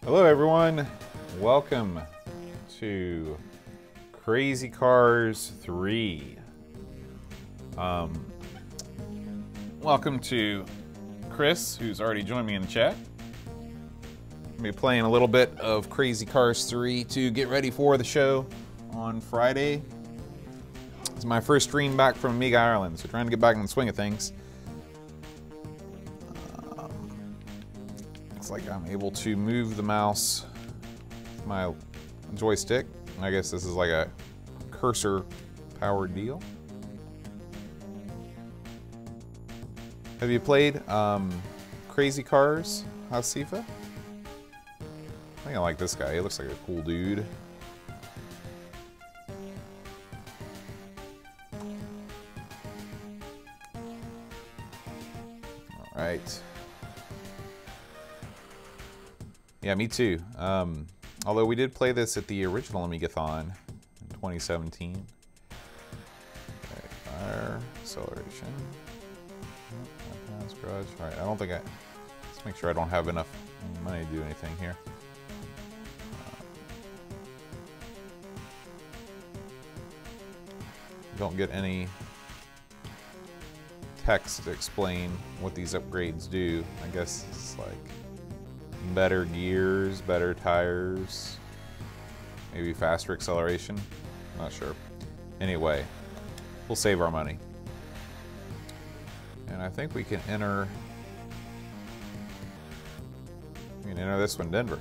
Hello everyone, welcome to Crazy Cars 3. Welcome to Chris, who's already joined me in the chat. I'll be playing a little bit of Crazy Cars 3 to get ready for the show on Friday. It's my first stream back from Amiga Ireland, so trying to get back in the swing of things. Looks like I'm able to move the mouse with my joystick. I guess this is like a cursor powered deal. Have you played Crazy Cars, Hasifa? I think I like this guy. He looks like a cool dude. All right. Yeah, me too. Although we did play this at the original Amigathon in 2017. Okay, fire, acceleration. Garage. All right, I don't think let's make sure I don't have enough money to do anything here. Don't get any text to explain what these upgrades do. I guess it's like better gears, better tires, maybe faster acceleration. Not sure. Anyway, we'll save our money. And I think we can enter this one, Denver.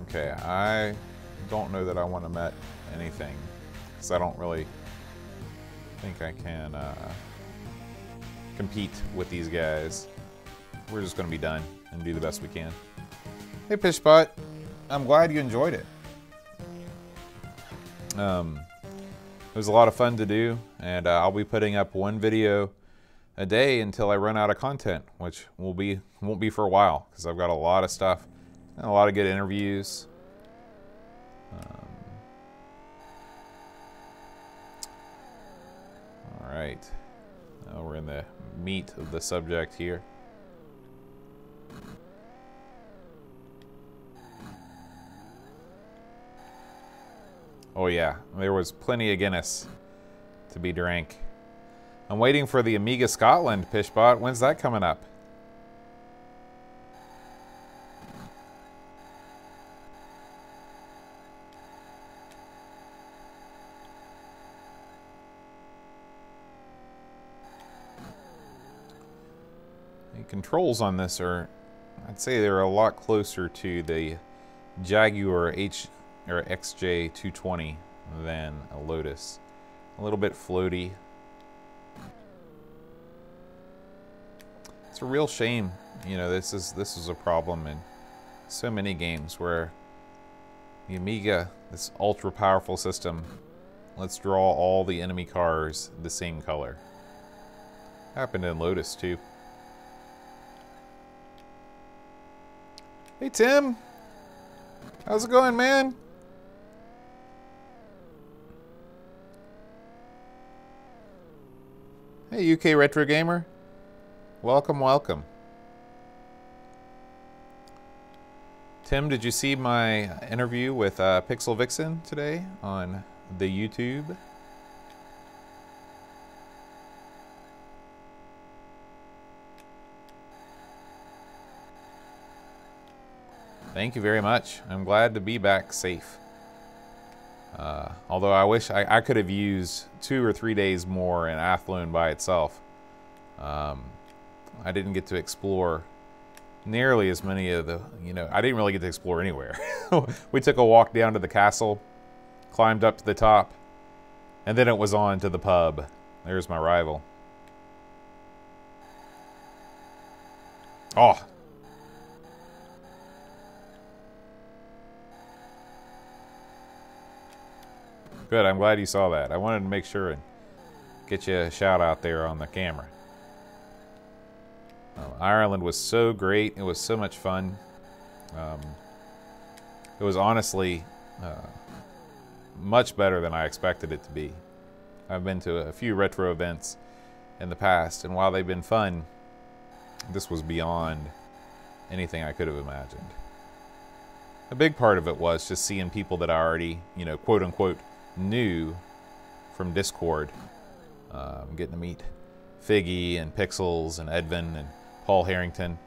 Okay, I don't know that I want to met anything, because I don't really think I can compete with these guys. We're just going to be done and do the best we can. Hey Pishbot, I'm glad you enjoyed it. It was a lot of fun to do, and I'll be putting up one video a day until I run out of content, which won't be for a while, because I've got a lot of stuff and a lot of good interviews. All right, now we're in the meat of the subject here. Oh yeah, there was plenty of Guinness to be drank. I'm waiting for the Amiga Scotland, Pishbot. When's that coming up? The controls on this are, I'd say they're a lot closer to the Jaguar XJ220 than a Lotus. A little bit floaty. It's a real shame, this is a problem in so many games where the Amiga, this ultra powerful system, let's draw all the enemy cars the same color. Happened in Lotus too. Hey Tim, how's it going, man? Hey UK Retro Gamer, welcome, welcome. Tim, did you see my interview with Pixel Vixen today on the YouTube? Thank you very much. I'm glad to be back safe. Although I wish I could have used 2 or 3 days more in Athlone by itself. I didn't get to explore nearly as many of the, I didn't really get to explore anywhere. We took a walk down to the castle, climbed up to the top, and then it was on to the pub. There's my rival. Oh. Good, I'm glad you saw that. I wanted to make sure and get you a shout out there on the camera. Ireland was so great. It was so much fun. It was honestly much better than I expected it to be. I've been to a few retro events in the past, and while they've been fun, this was beyond anything I could have imagined. A big part of it was just seeing people that I already, you know, quote unquote, knew from Discord. Getting to meet Figgy and Pixels and Edvin and Paul Harrington.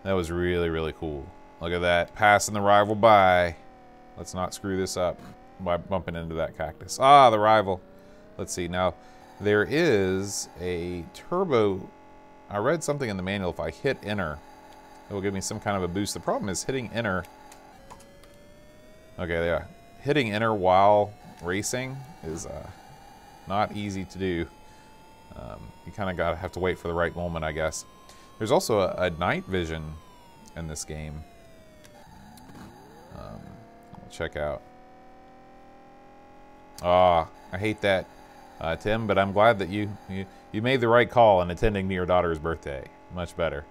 That was really, really cool. Look at that, passing the rival by. Let's not screw this up by bumping into that cactus. Ah, the rival. Let's see, now there is a turbo. I read something in the manual, if I hit enter, it will give me some kind of a boost. The problem is hitting enter. Okay, yeah. Hitting enter while racing is not easy to do. You kind of have to wait for the right moment, I guess. There's also a night vision in this game. We'll check out. Ah, I hate that, Tim, but I'm glad that you made the right call in attending to your daughter's birthday. Much better.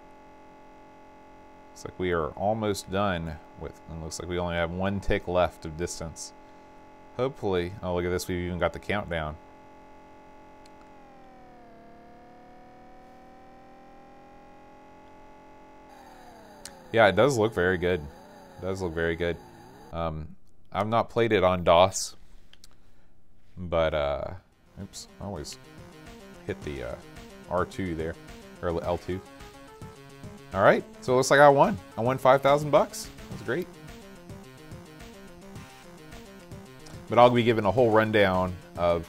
Looks like we are almost done with, and looks like we only have one tick left of distance. Hopefully, oh look at this, we've even got the countdown. Yeah, it does look very good. It does look very good. I've not played it on DOS, but oops, I always hit the R2 there, or L2. All right, so it looks like I won. I won 5,000 bucks. That's great. But I'll be giving a whole rundown of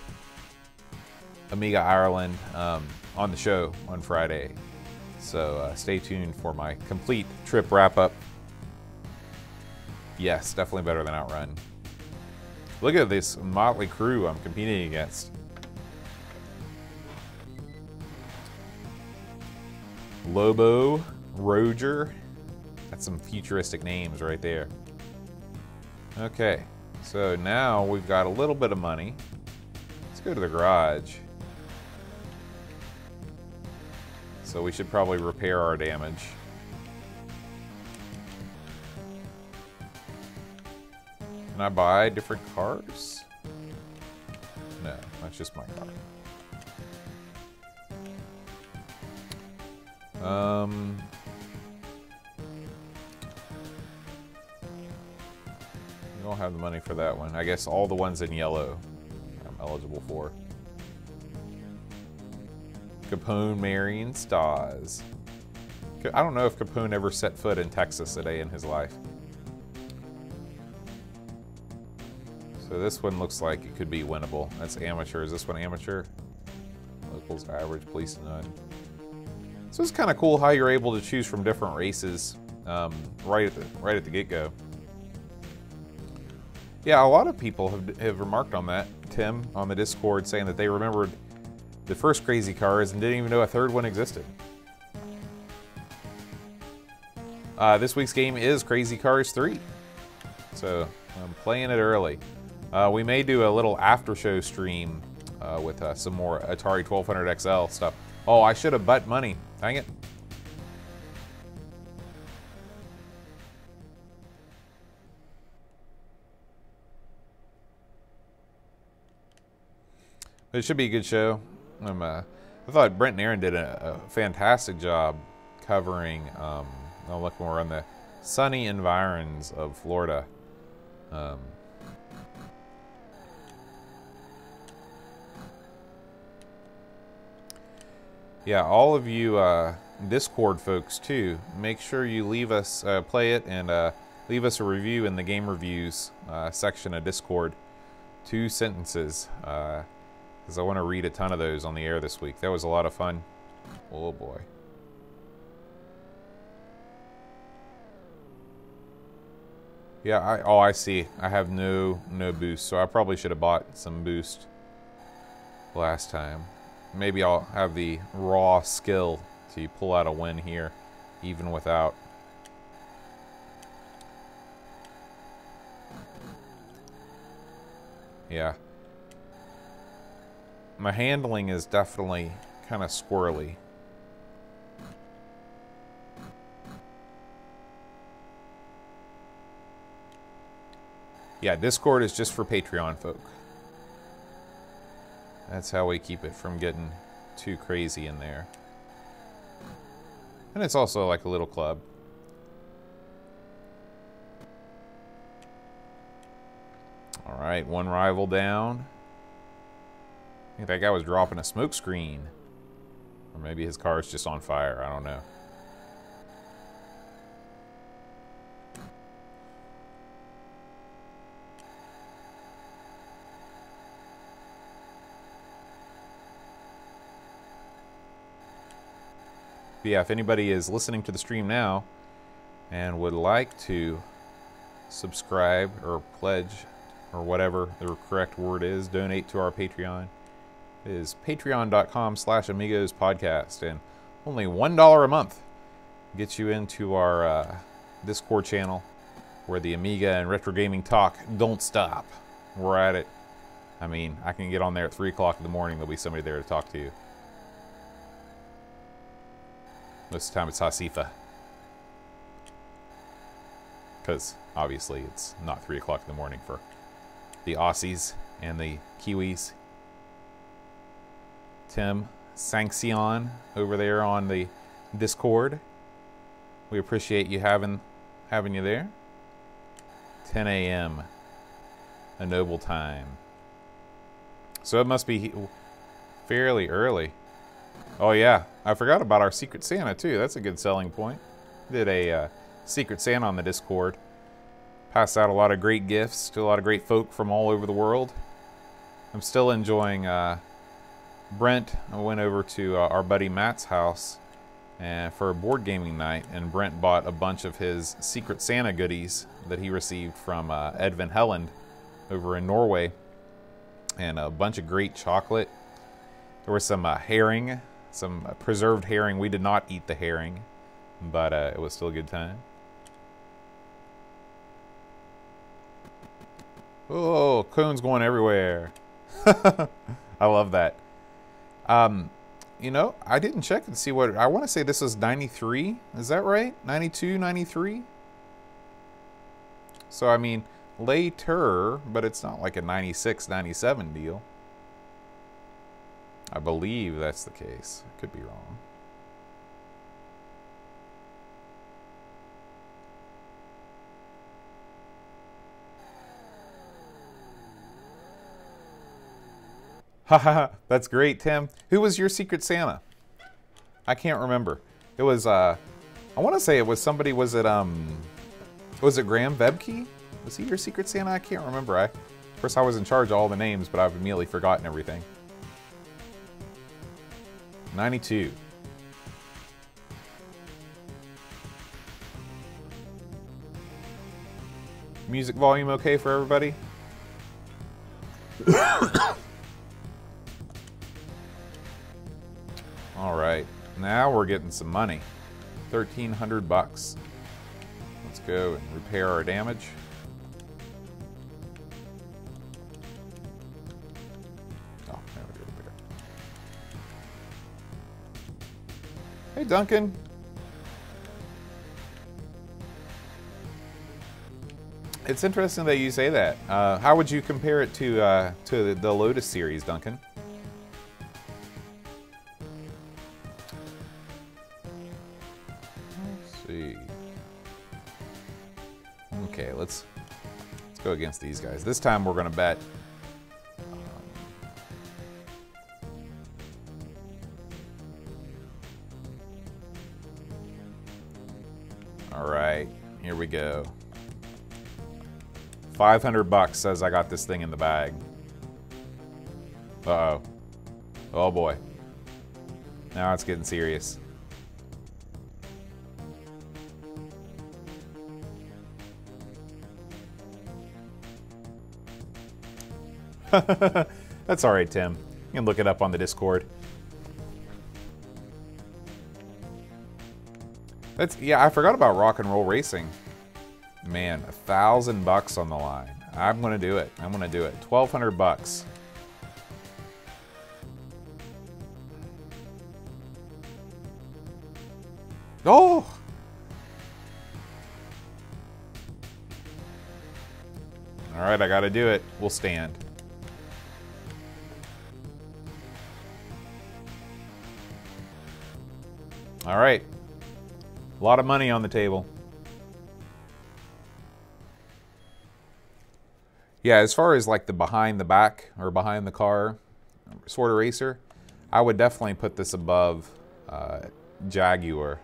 Amiga Ireland on the show on Friday. So stay tuned for my complete trip wrap-up. Yes, definitely better than Outrun. Look at this motley crew I'm competing against. Lobo, Roger. That's some futuristic names right there. Okay, so now we've got a little bit of money. Let's go to the garage. So we should probably repair our damage. Can I buy different cars? No, that's just my car. We don't have the money for that one. I guess all the ones in yellow I'm eligible for. Capone marrying Stas. I don't know if Capone ever set foot in Texas a day in his life. So this one looks like it could be winnable. That's amateur. Is this one amateur? Locals, average, police, none. So it's kind of cool how you're able to choose from different races right at the get-go. Yeah, a lot of people have remarked on that, Tim, on the Discord, saying that they remembered the first Crazy Cars and didn't even know a third one existed. This week's game is Crazy Cars 3. So I'm playing it early. We may do a little after-show stream with some more Atari 1200 XL stuff. Oh, I should have bet money. Dang it. It should be a good show. I thought Brent and Aaron did a fantastic job covering, look, we're on the sunny environs of Florida. Yeah, all of you Discord folks too, make sure you leave us, play it and leave us a review in the game reviews section of Discord. 2 sentences, because I want to read a ton of those on the air this week. That was a lot of fun. Oh boy. Yeah, I see. I have no boost, so I probably should have bought some boost last time. Maybe I'll have the raw skill to pull out a win here, even without. Yeah. My handling is definitely kind of squirrely. Yeah, Discord is just for Patreon folk. That's how we keep it from getting too crazy in there. And it's also like a little club. All right, one rival down. I think that guy was dropping a smoke screen. Or maybe his car's just on fire. I don't know. But yeah, if anybody is listening to the stream now and would like to subscribe or pledge or whatever the correct word is, donate to our Patreon, it is patreon.com/AmigosPodcast, and only $1 a month gets you into our Discord channel where the Amiga and retro gaming talk don't stop. We're at it. I mean, I can get on there at 3 o'clock in the morning. There'll be somebody there to talk to you. Most of the time it's Hasifa. Because, obviously, it's not 3 o'clock in the morning for the Aussies and the Kiwis. Tim Sanxion over there on the Discord. We appreciate you having you there. 10 a.m. a noble time. So it must be fairly early. Oh yeah, I forgot about our Secret Santa too. That's a good selling point. Did a Secret Santa on the Discord. Passed out a lot of great gifts to a lot of great folk from all over the world. I'm still enjoying Brent. I went over to our buddy Matt's house for a board gaming night, and Brent bought a bunch of his Secret Santa goodies that he received from Ed Van Helland over in Norway, and a bunch of great chocolate. There was some herring, some preserved herring. We did not eat the herring, but it was still a good time. Oh, cones going everywhere. I love that. You know, I didn't check and see what... I want to say this is 93. Is that right? 92, 93? So, I mean, later, but it's not like a 96, 97 deal. I believe that's the case. I could be wrong. Haha, that's great, Tim. Who was your Secret Santa? I can't remember. It was, I want to say it was somebody, was it Graham Vebke? Was he your Secret Santa? I can't remember. Of course, I was in charge of all the names, but I've immediately forgotten everything. 92. Music volume okay for everybody? All right, now we're getting some money. 1,300 bucks. Let's go and repair our damage. Oh, there we go. Repair. Hey, Duncan. It's interesting that you say that. How would you compare it to the Lotus series, Duncan? Okay, let's go against these guys. This time we're going to bet. All right, here we go. 500 bucks says I got this thing in the bag. Uh-oh. Oh boy. Now it's getting serious. That's all right, Tim. You can look it up on the Discord. Yeah, I forgot about Rock and Roll Racing. Man, 1,000 bucks on the line. I'm gonna do it. I'm gonna do it. 1,200 bucks. Oh! All right, I gotta do it. We'll stand. All right. A lot of money on the table. Yeah, as far as like the behind the back or behind the car sort of racer, I would definitely put this above Jaguar.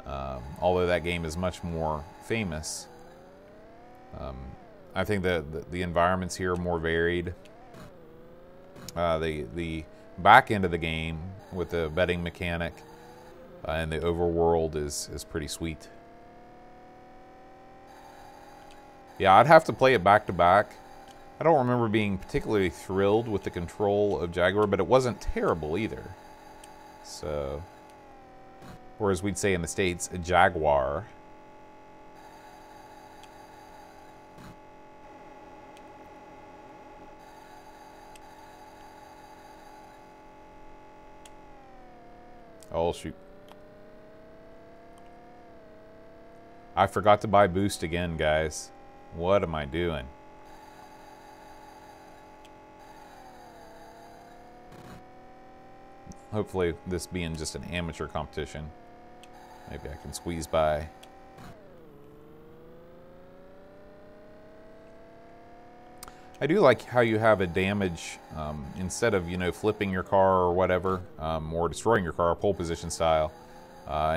Although that game is much more famous. I think that the environments here are more varied. The back end of the game with the betting mechanic and the overworld is pretty sweet. Yeah, I'd have to play it back to back. I don't remember being particularly thrilled with the control of Jaguar, but it wasn't terrible either. So, or as we'd say in the States, a Jaguar. Oh, shoot. I forgot to buy boost again, guys. What am I doing? Hopefully, this being just an amateur competition, maybe I can squeeze by. I do like how you have a damage, instead of, you know, flipping your car or whatever, or destroying your car, pole position style.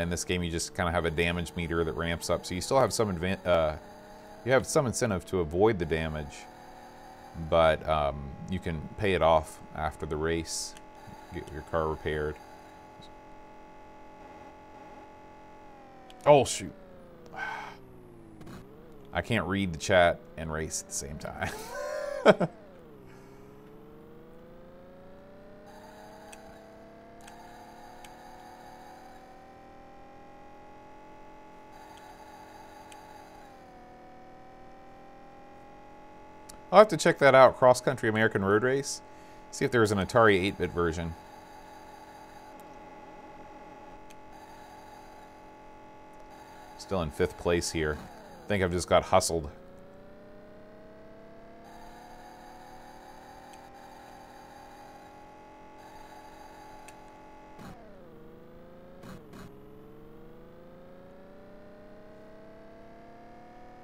In this game, you just kind of have a damage meter that ramps up, so you still have some incentive to avoid the damage, but you can pay it off after the race, get your car repaired. Oh, shoot. I can't read the chat and race at the same time. I'll have to check that out, Cross Country American Road Race. See if there's an Atari 8-bit version. Still in 5th place here. I think I've just got hustled.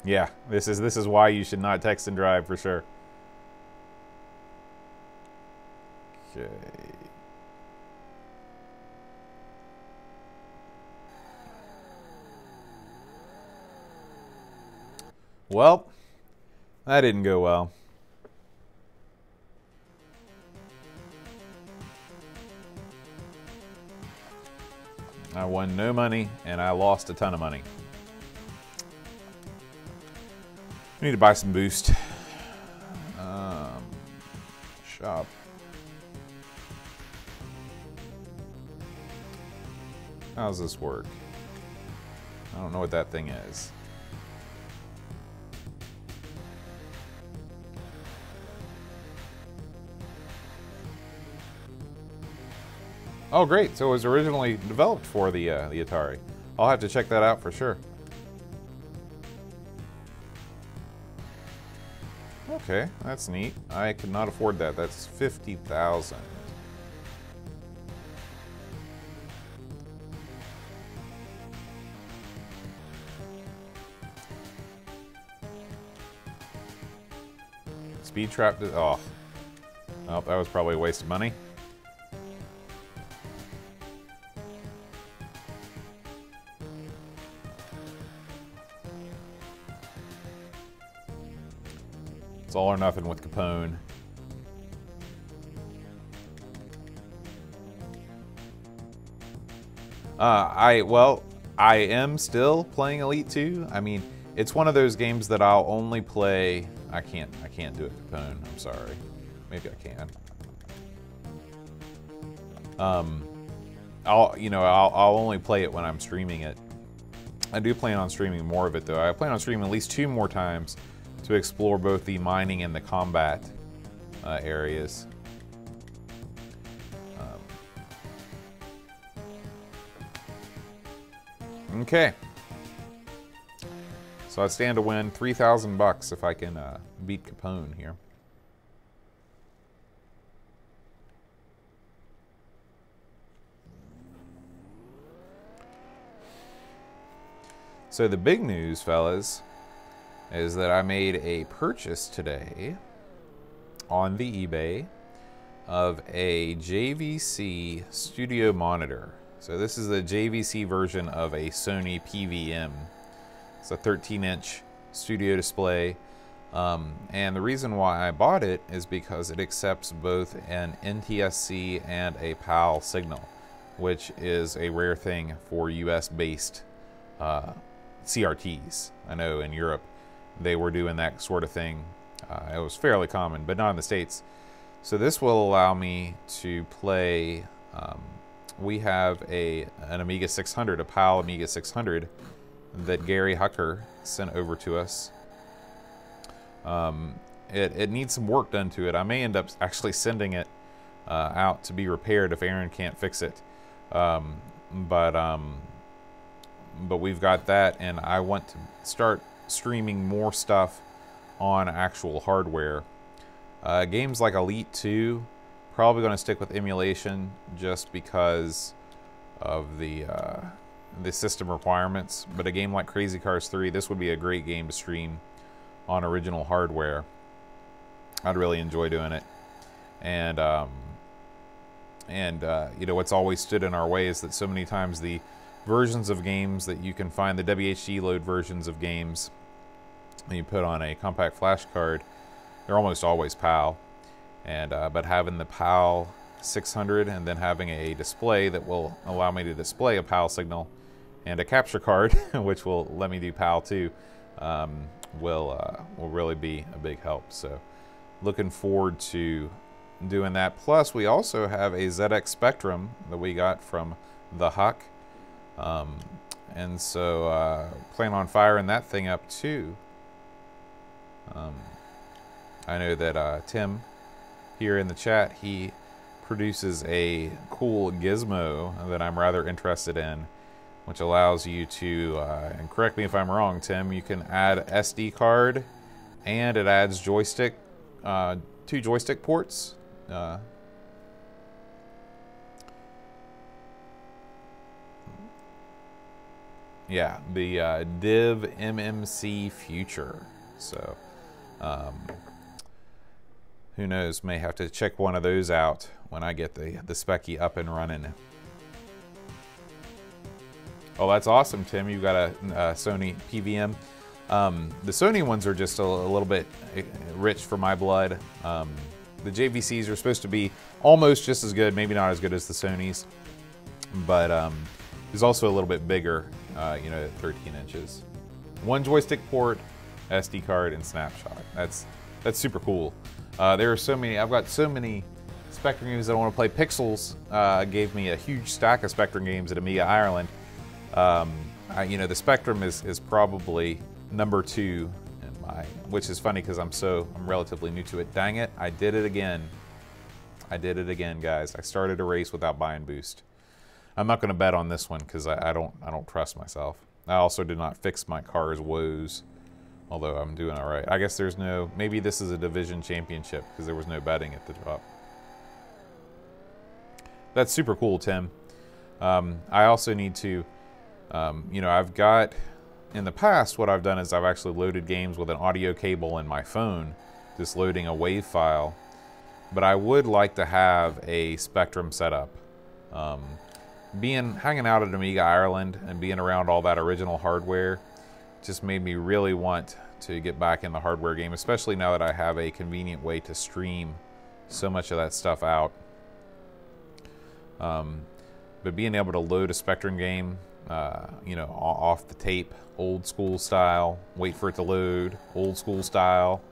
Yeah, this is why you should not text and drive for sure. Okay. Well, that didn't go well. I won no money and I lost a ton of money. I need to buy some boost. Shop. How does this work? I don't know what that thing is. Oh, great! So it was originally developed for the Atari. I'll have to check that out for sure. Okay, that's neat. I could not afford that. That's 50,000. Speed trap. Oh, well, that was probably a waste of money. It's all or nothing with Capone. I am still playing Elite 2. I mean, it's one of those games that I'll only play. I can't do it, Capone. I'm sorry. Maybe I can. I'll only play it when I'm streaming it. I do plan on streaming more of it though. I plan on streaming at least 2 more times to explore both the mining and the combat areas. Okay. So I stand to win $3,000 if I can beat Capone here. So the big news, fellas, is that I made a purchase today on the eBay of a JVC studio monitor. So this is the JVC version of a Sony PVM. It's a 13-inch studio display. And the reason why I bought it is because it accepts both an NTSC and a PAL signal, which is a rare thing for US-based CRTs. I know in Europe they were doing that sort of thing. It was fairly common, but not in the States. So this will allow me to play. We have an Amiga 600, a PAL Amiga 600 that Gary Hucker sent over to us. It needs some work done to it. I may end up actually sending it out to be repaired if Aaron can't fix it. But we've got that, and I want to start streaming more stuff on actual hardware. Games like Elite 2, probably going to stick with emulation just because of the system requirements. But a game like Crazy Cars 3, this would be a great game to stream on original hardware. I'd really enjoy doing it. And you know, what's always stood in our way is that so many times the versions of games that you can find, the WHD load versions of games that you put on a compact flash card, they're almost always PAL. And but having the PAL 600 and then having a display that will allow me to display a PAL signal and a capture card, which will let me do PAL too, will really be a big help. So looking forward to doing that. Plus we also have a ZX Spectrum that we got from the Huck, and so plan on firing that thing up too. I know that Tim here in the chat, he produces a cool gizmo that I'm rather interested in, which allows you to, and correct me if I'm wrong, Tim, you can add SD card and it adds joystick, 2 joystick ports. Yeah, the Div MMC Future. So who knows, may have to check one of those out when I get the Speccy up and running. Oh, that's awesome, Tim. You've got a Sony PVM. The Sony ones are just a little bit rich for my blood. The JVCs are supposed to be almost just as good, maybe not as good as the Sonys, but it's also a little bit bigger, you know, 13 inches. 1 joystick port, SD card, and snapshot. That's super cool. There are so many. I've got so many Spectrum games that I want to play. Pixels gave me a huge stack of Spectrum games at Amiga Ireland. You know, the Spectrum is probably number 2 in my, which is funny because I'm relatively new to it. Dang it, I did it again. I did it again, guys. I started a race without buying boost. I'm not going to bet on this one because I don't trust myself. I also did not fix my car's woes, although I'm doing all right. I guess there's no, maybe this is a division championship because there was no betting at the top. That's super cool, Tim. I also need to, you know, I've got, in the past, what I've done is I've actually loaded games with an audio cable in my phone, just loading a WAV file. But I would like to have a Spectrum setup. Hanging out at Amiga Ireland and being around all that original hardware just made me really want to get back in the hardware game, especially now that I have a convenient way to stream so much of that stuff out. But being able to load a Spectrum game, you know, off the tape, old school style, wait for it to load, old school style,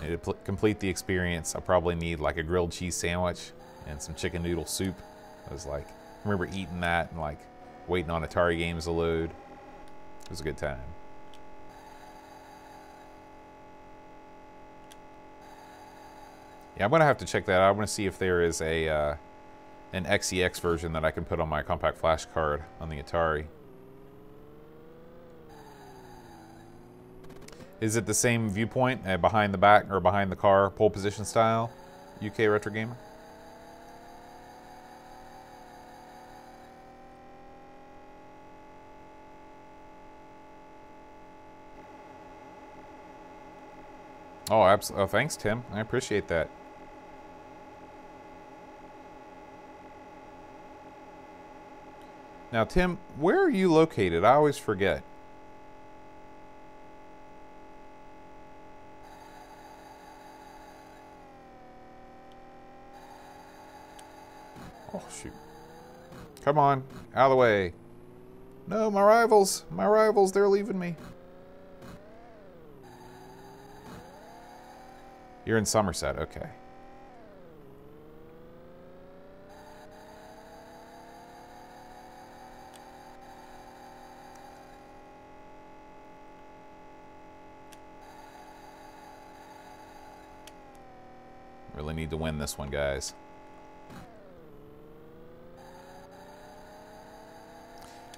to complete the experience, I probably need like a grilled cheese sandwich and some chicken noodle soup. I remember eating that and like waiting on Atari games to load. It was a good time. Yeah, I'm gonna have to check that out. I'm gonna see if there is an XEX version that I can put on my compact flash card on the Atari. Is it the same viewpoint, behind the back or behind the car, pole position style, UK Retro Gamer? Oh, absolutely. Oh, thanks, Tim. I appreciate that. Now, Tim, where are you located? I always forget. Oh, shoot. Come on. Out of the way. No, my rivals. My rivals, they're leaving me. You're in Somerset. Okay. Really need to win this one, guys.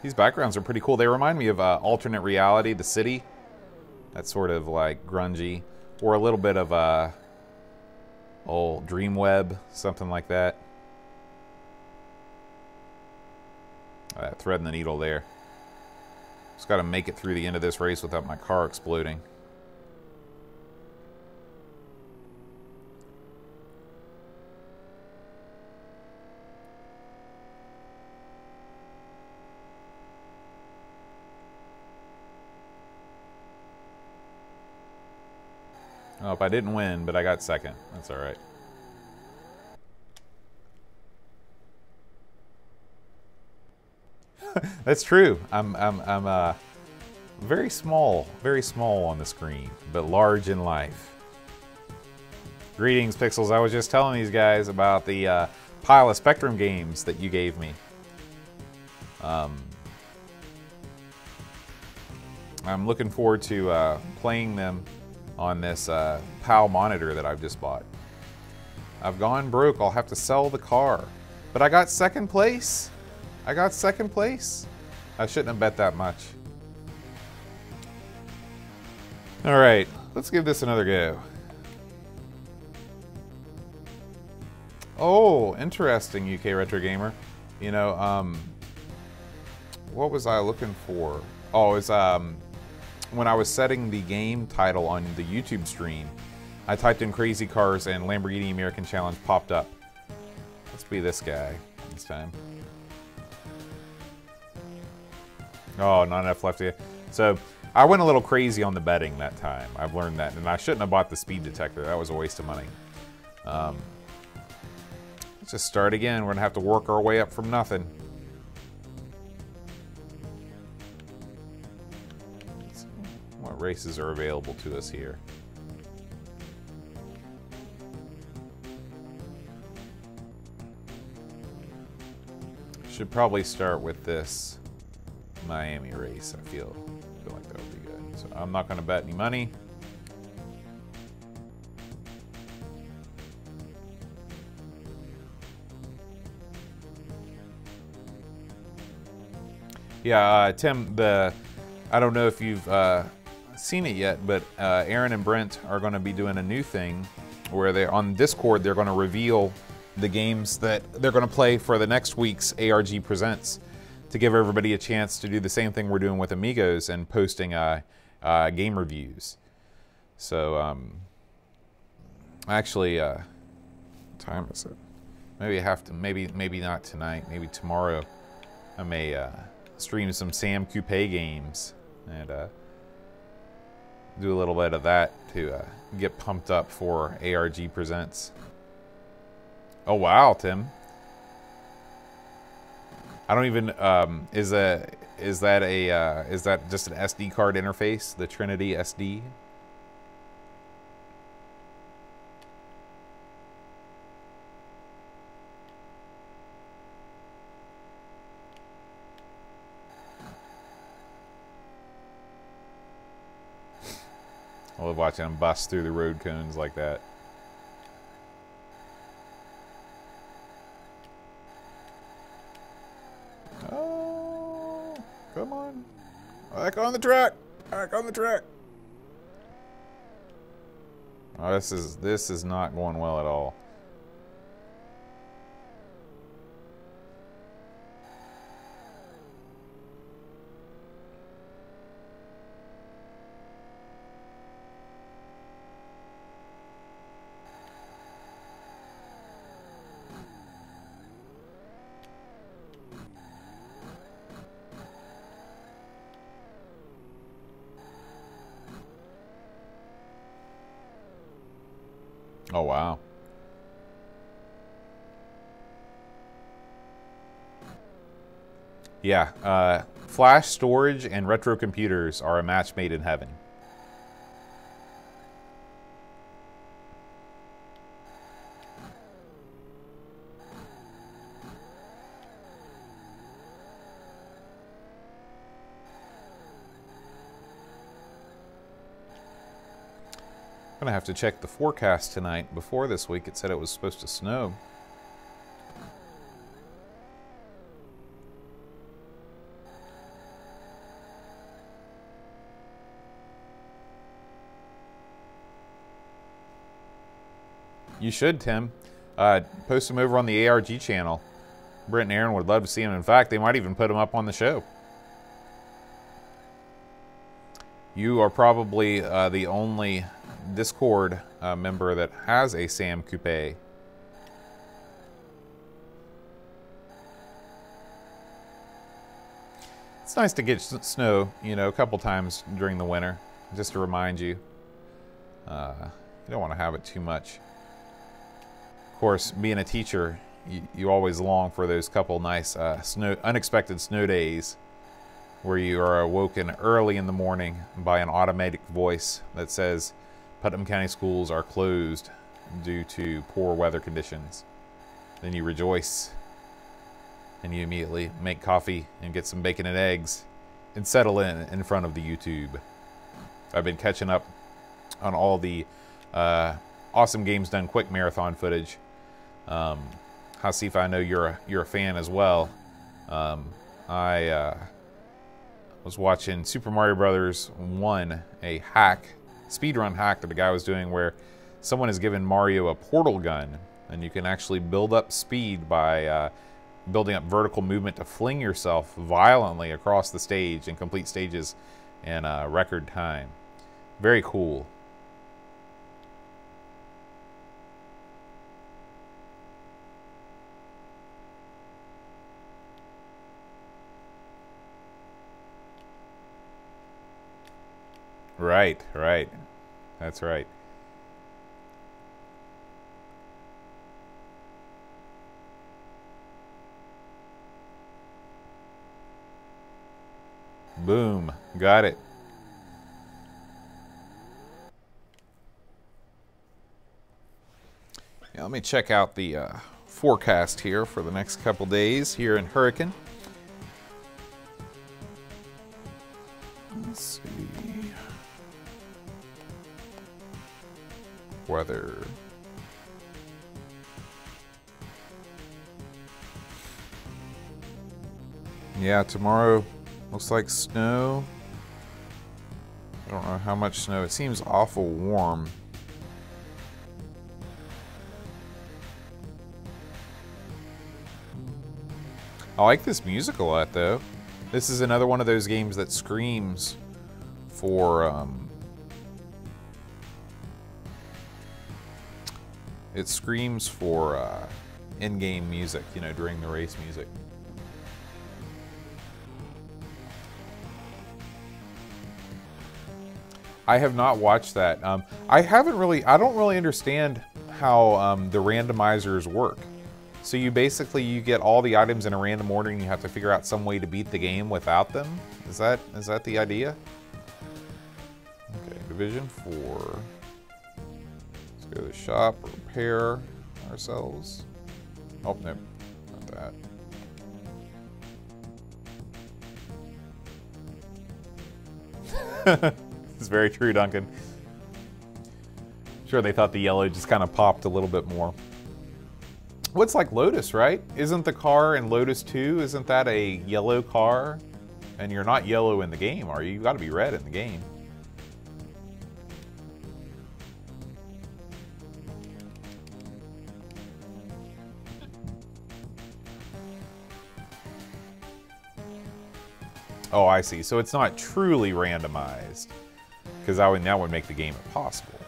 These backgrounds are pretty cool. They remind me of Alternate Reality, The City. That's sort of like grungy. Or a little bit of old Dreamweb, something like that. That thread and the needle there. Just got to make it through the end of this race without my car exploding. Oh, if I didn't win, but I got second. That's all right. That's true. I'm very small on the screen, but large in life. Greetings, Pixels. I was just telling these guys about the pile of Spectrum games that you gave me. I'm looking forward to playing them on this PAL monitor that I've just bought. I've gone broke. I'll have to sell the car. But I got second place. I got second place. I shouldn't have bet that much. All right, let's give this another go. Oh, interesting, UK Retro Gamer. You know, what was I looking for? Oh, it's when I was setting the game title on the YouTube stream, I typed in Crazy Cars and Lamborghini American Challenge popped up. Let's be this guy this time. Oh, not enough left here. So I went a little crazy on the betting that time. I've learned that, and I shouldn't have bought the speed detector. That was a waste of money. Let's just start again. We're gonna have to work our way up from nothing. What races are available to us here? Should probably start with this Miami race. I feel like that would be good. So I'm not going to bet any money. Yeah, Tim, I don't know if you've seen it yet, but Aaron and Brent are going to be doing a new thing where they're on Discord. They're going to reveal the games that they're going to play for the next week's ARG Presents to give everybody a chance to do the same thing we're doing with Amigos and posting game reviews. So, actually, what time is it? Maybe I have to, maybe not tonight, maybe tomorrow. I may stream some Sam Coupe games and do a little bit of that to get pumped up for ARG Presents. Oh wow, Tim! I don't even is that just an SD card interface, the Trinity SD? I love watching them bust through the road cones like that. Oh, come on. Back on the track. Back on the track. Oh, this is not going well at all. Oh, wow. Yeah, flash storage and retro computers are a match made in heaven. I'm gonna have to check the forecast tonight. Before this week, it said it was supposed to snow. You should, Tim. Post them over on the ARG channel. Brent and Aaron would love to see them. In fact, they might even put them up on the show. You are probably the only Discord member that has a Sam Coupe. It's nice to get snow, you know, a couple times during the winter, just to remind you. You don't want to have it too much. Of course, being a teacher, you always long for those couple nice unexpected snow days where you are awoken early in the morning by an automatic voice that says Putnam County schools are closed due to poor weather conditions. Then you rejoice and you immediately make coffee and get some bacon and eggs and settle in front of the YouTube. I've been catching up on all the Awesome Games Done Quick marathon footage. Hasif, I know you're a fan as well. I was watching Super Mario Brothers 1, a speedrun hack that the guy was doing where someone has given Mario a portal gun, and you can actually build up speed by building up vertical movement to fling yourself violently across the stage and complete stages in record time. Very cool. Right, right. That's right. Boom. Got it. Yeah, let me check out the forecast here for the next couple days here in Hurricane. Let's see. Weather. Yeah, tomorrow looks like snow. I don't know how much snow. It seems awful warm. I like this music a lot, though. This is another one of those games that screams for it screams for in-game music, you know, during the race music. I have not watched that. I don't really understand how the randomizers work. So you get all the items in a random order and you have to figure out some way to beat the game without them? Is that the idea? Okay, Division 4. Let's go to the shop, repair ourselves. Oh, no, not that. It's very true, Duncan. Sure, they thought the yellow just kind of popped a little bit more. Well, it's like Lotus, right? Isn't the car in Lotus 2, isn't that a yellow car? And you're not yellow in the game, are you? You gotta be red in the game. Oh, I see. So it's not truly randomized, because that would make the game impossible.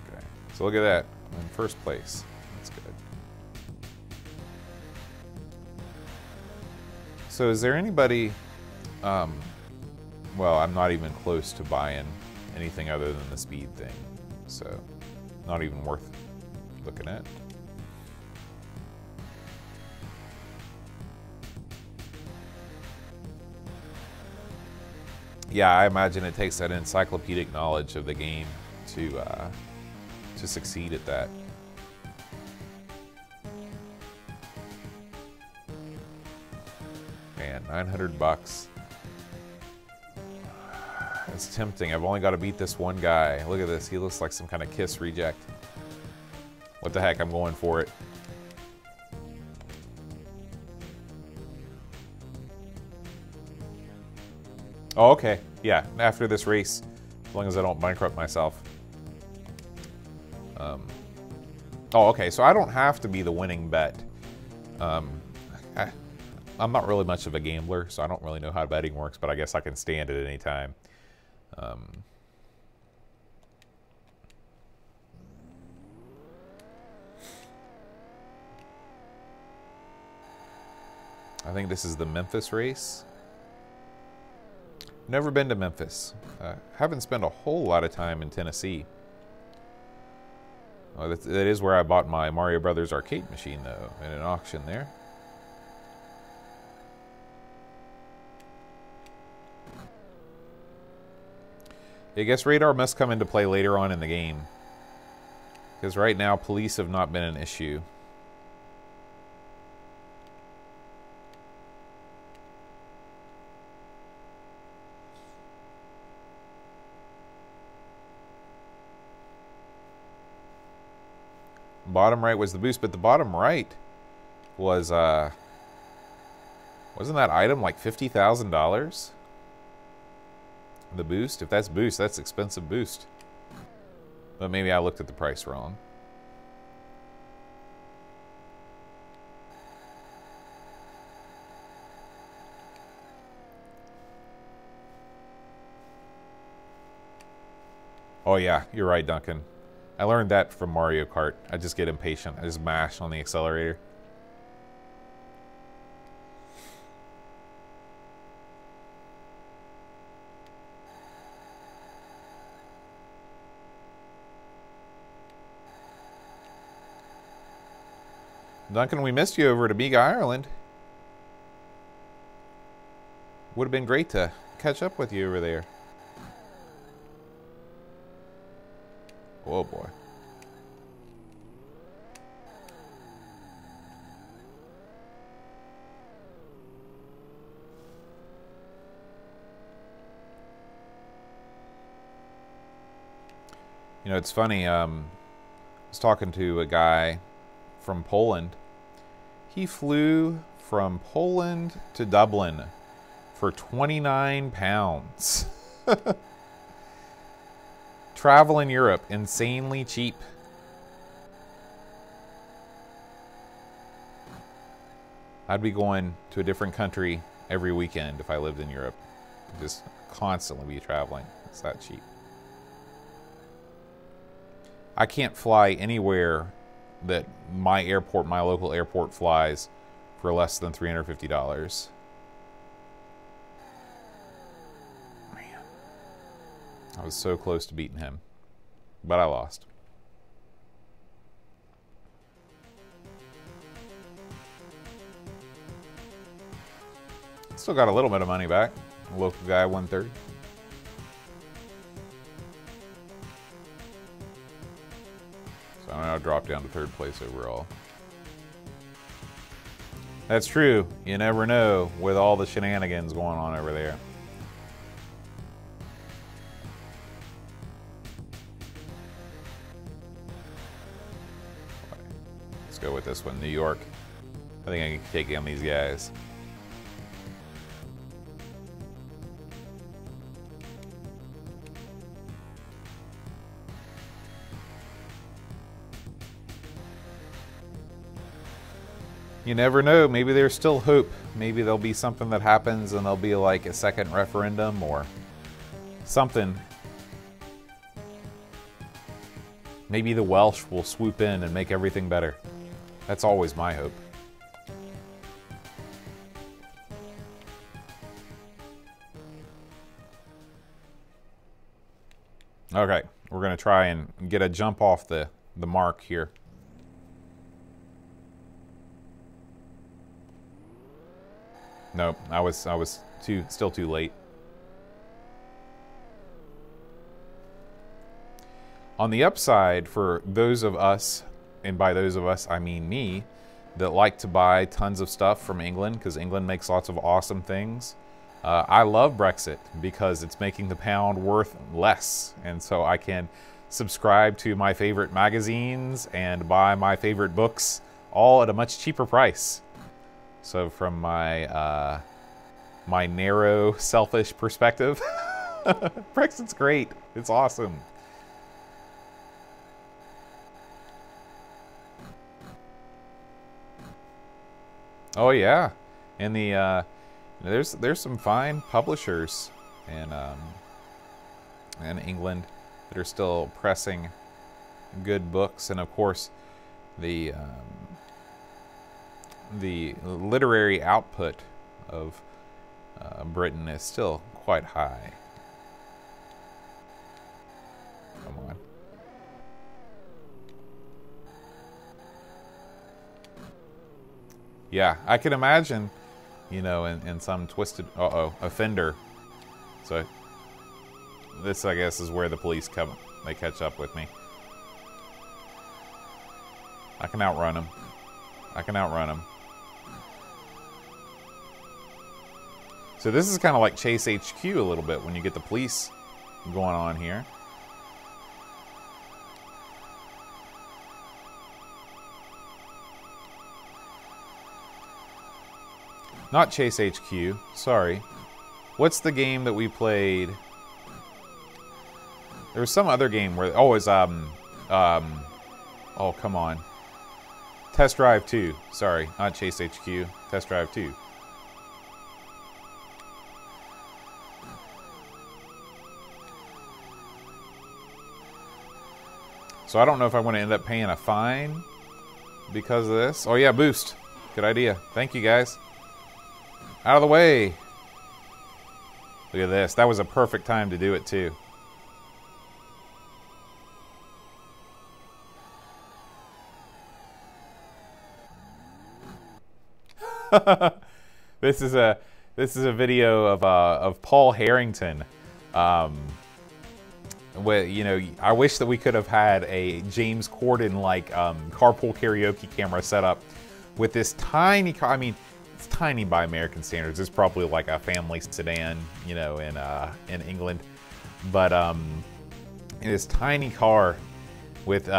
Okay, so look at that. I'm in first place. That's good. So is there anybody, well, I'm not even close to buying anything other than the speed thing. So, not even worth looking at. Yeah, I imagine it takes that encyclopedic knowledge of the game to succeed at that. Man, 900 bucks. It's tempting. I've only got to beat this one guy. Look at this. He looks like some kind of Kiss reject. What the heck? I'm going for it. Oh, okay. Yeah, after this race, as long as I don't bankrupt myself. Oh, okay. So I don't have to be the winning bet. I'm not really much of a gambler, so I don't really know how betting works, but I guess I can stand at any time. I think this is the Memphis race. Never been to Memphis. Haven't spent a whole lot of time in Tennessee. Oh, that is where I bought my Mario Brothers arcade machine, though, in an auction there. I guess radar must come into play later on in the game, because right now police have not been an issue. Bottom right was the boost, but the bottom right was, wasn't that item like $50,000? The boost? If that's boost, that's expensive boost. But maybe I looked at the price wrong. Oh yeah, you're right, Duncan. I learned that from Mario Kart. I just get impatient. I just mash on the accelerator. Duncan, we missed you over at Amiga Ireland. Would have been great to catch up with you over there. Oh boy. You know, it's funny. I was talking to a guy from Poland. He flew from Poland to Dublin for 29 pounds. Travel in Europe, insanely cheap. I'd be going to a different country every weekend if I lived in Europe. Just constantly be traveling. It's that cheap. I can't fly anywhere that my airport, my local airport, flies for less than $350. I was so close to beating him, but I lost. Still got a little bit of money back. Local guy, 130. So I now drop down to third place overall. That's true. You never know with all the shenanigans going on over there. Go with this one, New York. I think I can take down these guys. You never know. Maybe there's still hope. Maybe there'll be something that happens and there'll be like a second referendum or something. Maybe the Welsh will swoop in and make everything better. That's always my hope. Okay, we're going to try and get a jump off the mark here. Nope, I was still too late. On the upside, for those of us, and by those of us I mean me, that like to buy tons of stuff from England, because England makes lots of awesome things, I love Brexit because it's making the pound worth less, and so I can subscribe to my favorite magazines and buy my favorite books all at a much cheaper price. So from my my narrow, selfish perspective, Brexit's great. It's awesome. Oh yeah, and the there's some fine publishers in England that are still pressing good books, and of course the literary output of Britain is still quite high. Come on. Yeah, I can imagine, you know, in some twisted, offender. So this, I guess, is where the police come. They catch up with me. I can outrun them. I can outrun them. So this is kind of like Chase HQ a little bit when you get the police going on here. Not Chase HQ, sorry. What's the game that we played? There was some other game where, oh, it was, oh, come on. Test Drive 2, sorry, not Chase HQ, Test Drive 2. So I don't know if I want to end up paying a fine because of this. Oh yeah, boost. Good idea. Thank you guys. Out of the way. Look at this. That was a perfect time to do it too. This is a video of Paul Harrington. Where, you know, I wish that we could have had a James Corden like carpool karaoke camera set up with this tiny car. I mean, it's tiny by American standards. It's probably like a family sedan, you know, in England. But in this tiny car with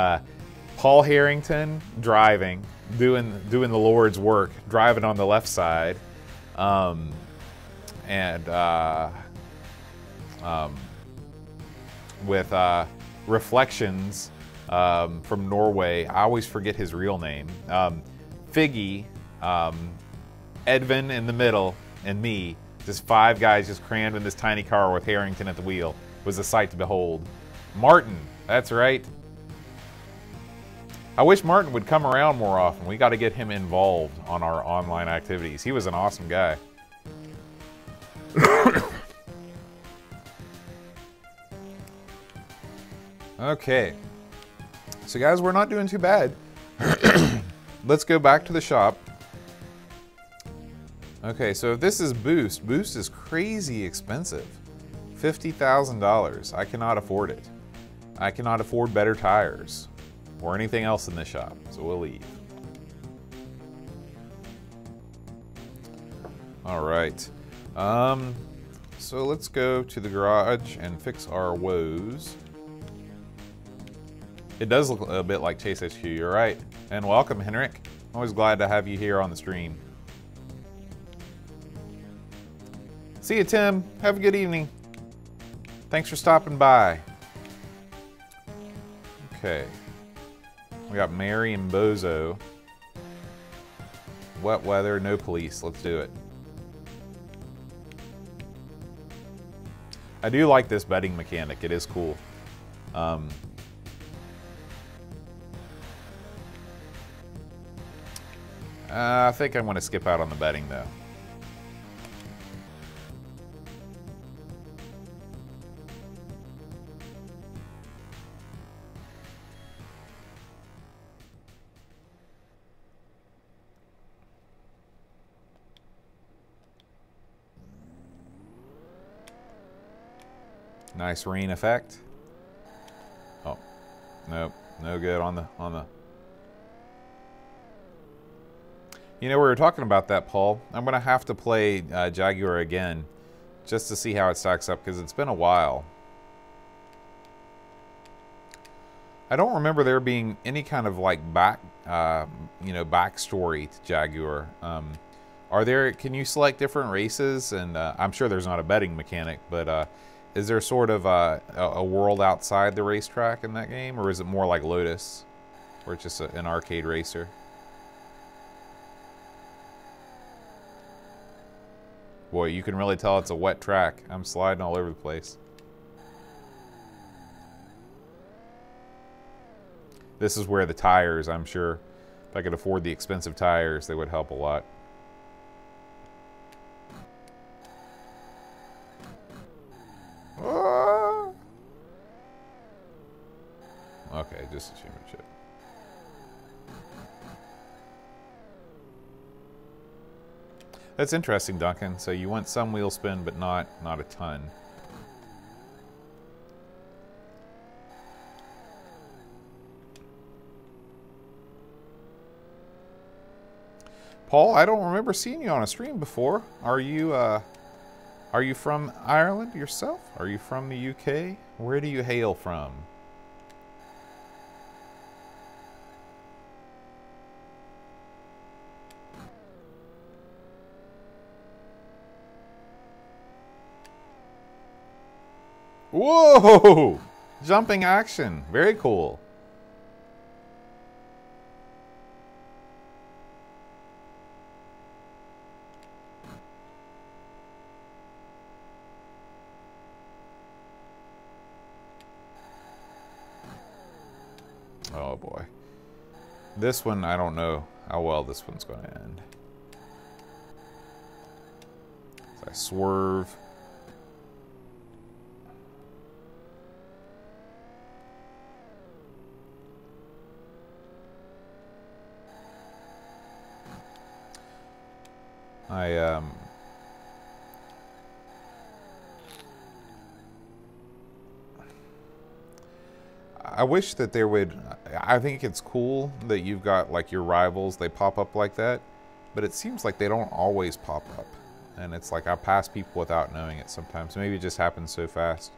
Paul Harrington driving, doing the Lord's work, driving on the left side, with Reflections from Norway. I always forget his real name. Figgy, Edvin in the middle, and me. Just 5 guys just crammed in this tiny car with Harrington at the wheel. Was a sight to behold. Martin, that's right. I wish Martin would come around more often. We got to get him involved on our online activities. He was an awesome guy. Okay. So guys, we're not doing too bad. Let's go back to the shop. Okay, so if this is Boost, Boost is crazy expensive. $50,000. I cannot afford it. I cannot afford better tires or anything else in this shop, so we'll leave. All right. So let's go to the garage and fix our woes. It does look a bit like Chase HQ, you're right. And welcome, Henrik. Always glad to have you here on the stream. See you, Tim. Have a good evening. Thanks for stopping by. Okay. We got Mary and Bozo. Wet weather, no police. Let's do it. I do like this betting mechanic. It is cool. I think I want to skip out on the betting, though. Nice rain effect. Oh, nope, no good on the You know, we were talking about that, Paul. I'm gonna have to play Jaguar again, just to see how it stacks up, because it's been a while. I don't remember there being any kind of like backstory to Jaguar. Are there? Can you select different races? And I'm sure there's not a betting mechanic, but is there sort of a world outside the racetrack in that game, or is it more like Lotus, where it's just an arcade racer? Boy, you can really tell it's a wet track. I'm sliding all over the place. This is where the tires, I'm sure, if I could afford the expensive tires, they would help a lot. Ah! Okay, just a championship. That's interesting, Duncan. So you want some wheel spin, but not a ton. Paul, I don't remember seeing you on a stream before. Are you from Ireland yourself? Are you from the UK? Where do you hail from? Whoa! Jumping action. Very cool. Oh boy. This one, I don't know how well this one's going to end. So I swerve. I wish that there would, I think it's cool that you've got like your rivals, they pop up like that, but it seems like they don't always pop up. And it's like I pass people without knowing it sometimes. Maybe it just happens so fast.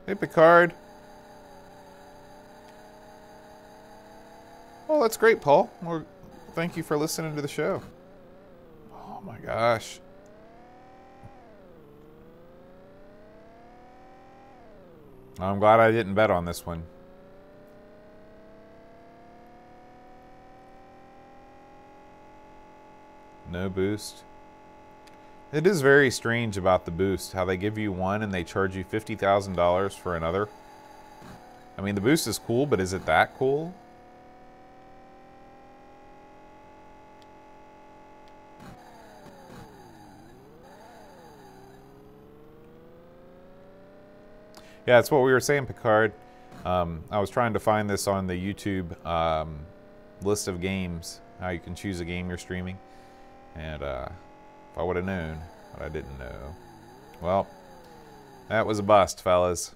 Hey, Picard. Oh, that's great, Paul. Well, thank you for listening to the show. Oh my gosh. I'm glad I didn't bet on this one. No boost. It is very strange about the boost, how they give you one and they charge you $50,000 for another. I mean, the boost is cool, but is it that cool? Yeah, that's what we were saying, Picard. I was trying to find this on the YouTube list of games, how you can choose a game you're streaming. And if I would have known, but I didn't know. Well, that was a bust, fellas.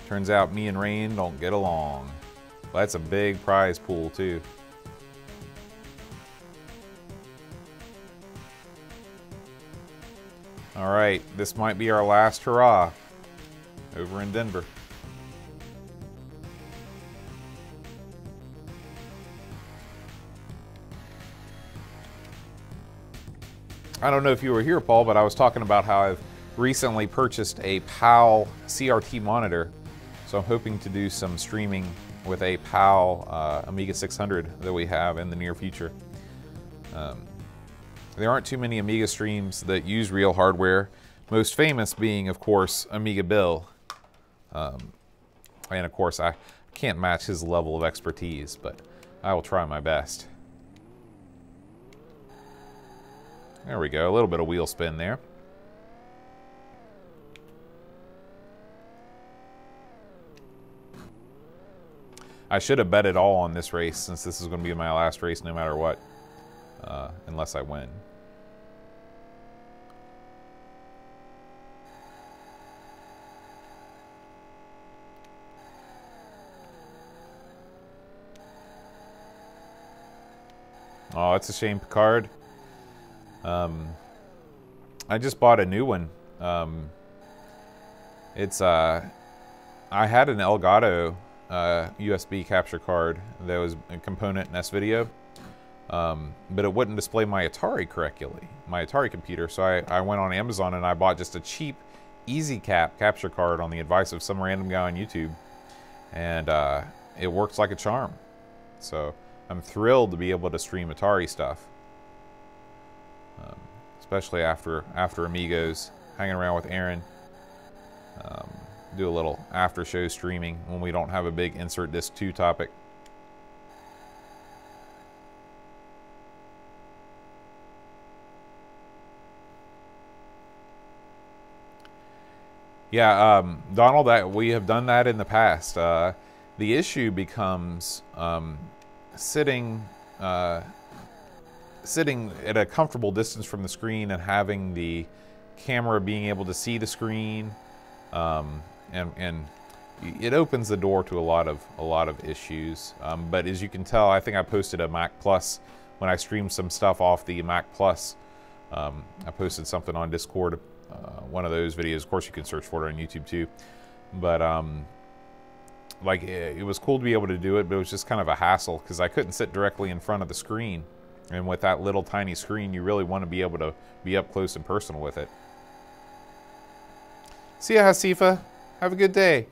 Turns out me and Rain don't get along. Well, that's a big prize pool, too. All right, this might be our last hurrah over in Denver. I don't know if you were here, Paul, but I was talking about how I've recently purchased a PAL CRT monitor. So I'm hoping to do some streaming with a PAL Amiga 600 that we have in the near future. There aren't too many Amiga streams that use real hardware, most famous being, of course, Amiga Bill. And of course, I can't match his level of expertise, but I will try my best. There we go, a little bit of wheel spin there. I should have bet it all on this race, since this is going to be my last race no matter what, unless I win. Oh, it's a shame, Picard. I just bought a new one. I had an Elgato USB capture card that was a component in S-Video, but it wouldn't display my Atari correctly, my Atari computer. So I went on Amazon and I bought just a cheap EasyCap capture card on the advice of some random guy on YouTube, and it works like a charm. So I'm thrilled to be able to stream Atari stuff, especially after Amigos, hanging around with Aaron. Do a little after show streaming when we don't have a big insert disc 2 topic. Yeah, Donald, that we have done that in the past. The issue becomes sitting at a comfortable distance from the screen and having the camera being able to see the screen. And it opens the door to a lot of issues. But as you can tell, I think I posted a Mac Plus when I streamed some stuff off the Mac Plus. I posted something on Discord, one of those videos. Of course, you can search for it on YouTube too. But like it was cool to be able to do it, but it was just kind of a hassle because I couldn't sit directly in front of the screen. And with that little tiny screen, you really want to be able to be up close and personal with it. See ya, Hasifa. Have a good day.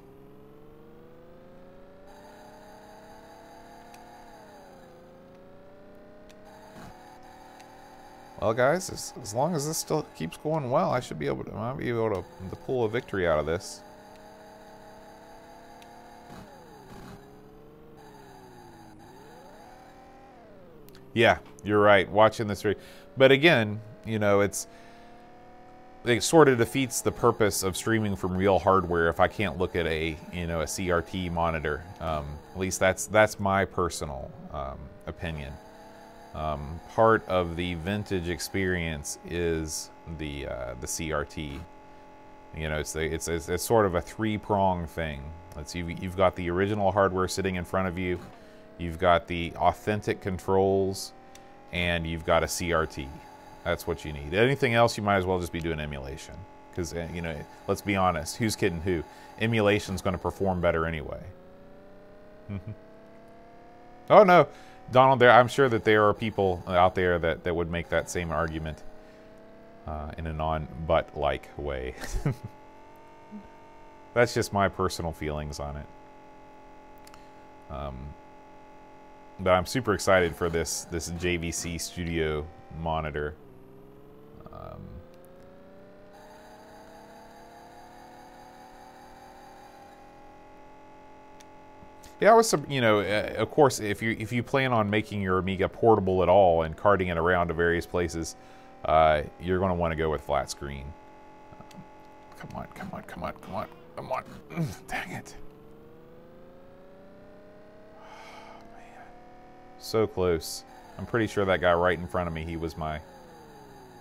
Well, guys, as long as this still keeps going well, I should be able to, I'll be able to pull a victory out of this. Yeah, you're right. Watching this, but again, you know, it sort of defeats the purpose of streaming from real hardware if I can't look at a CRT monitor. At least that's my personal opinion. Part of the vintage experience is the CRT. You know, it's sort of a three-prong thing. You've got the original hardware sitting in front of you, you've got the authentic controls, and you've got a CRT. That's what you need. Anything else, you might as well just be doing emulation. Because, you know, let's be honest, who's kidding who? Emulation's going to perform better anyway. Oh, no. Donald, I'm sure that there are people out there that would make that same argument in a non-butt-like way. That's just my personal feelings on it. But I'm super excited for this JVC Studio monitor. Yeah, I was, you know, of course, if you plan on making your Amiga portable at all and carting it around to various places, you're going to want to go with flat screen. Come on, come on, come on, come on, come on! Dang it! Oh, man, so close. I'm pretty sure that guy right in front of me, he was my.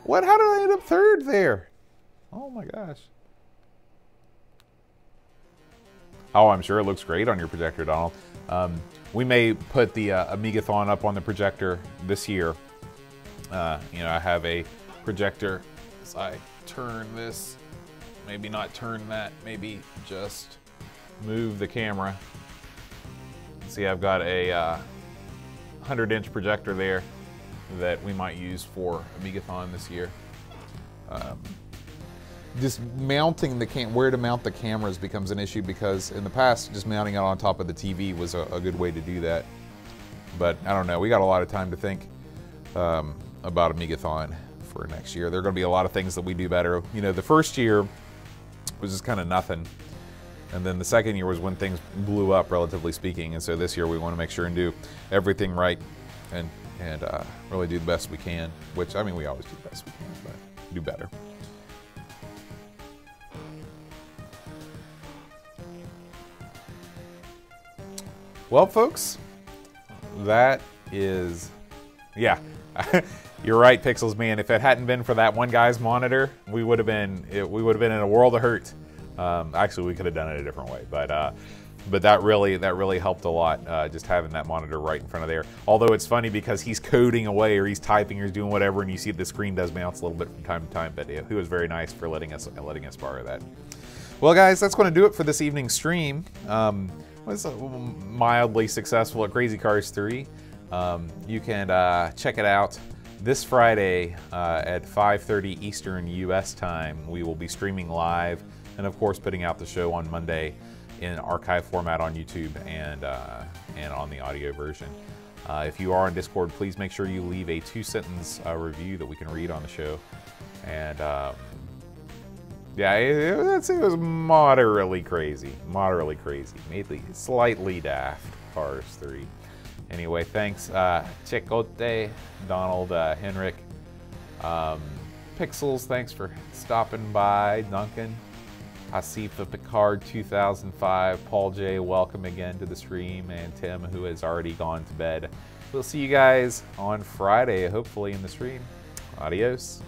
What? How did I end up third there? Oh my gosh. Oh, I'm sure it looks great on your projector, Donald. We may put the Amigathon up on the projector this year. You know, I have a projector. As I turn this, maybe not turn that, maybe just move the camera. See, I've got a 100-inch projector there that we might use for Amigathon this year. Just mounting the where to mount the cameras becomes an issue because in the past, just mounting it on top of the TV was a good way to do that. But I don't know, we got a lot of time to think about Amigathon for next year. There are going to be a lot of things that we do better. You know, the first year was just kind of nothing. And then the second year was when things blew up, relatively speaking. And so this year we want to make sure and do everything right and really do the best we can, which, I mean, we always do the best we can, but do better. Well, folks, that is, yeah. You're right, Pixels Man. If it hadn't been for that one guy's monitor, we would have been in a world of hurt. Actually, we could have done it a different way, but that really helped a lot, just having that monitor right in front of there. Although it's funny because he's coding away or he's typing or he's doing whatever, and you see the screen does bounce a little bit from time to time. But he was very nice for letting us borrow that. Well, guys, that's going to do it for this evening's stream. Was mildly successful at Crazy Cars 3. You can check it out this Friday at 5:30 Eastern U.S. time. We will be streaming live and, of course, putting out the show on Monday in archive format on YouTube and on the audio version. If you are on Discord, please make sure you leave a 2-sentence review that we can read on the show. And yeah, it was moderately crazy, maybe slightly daft. Cars 3. Anyway, thanks, Chicote, Donald, Henrik, Pixels, thanks for stopping by, Duncan, Asifa Picard 2005, Paul J, welcome again to the stream, and Tim, who has already gone to bed. We'll see you guys on Friday, hopefully in the stream. Adios.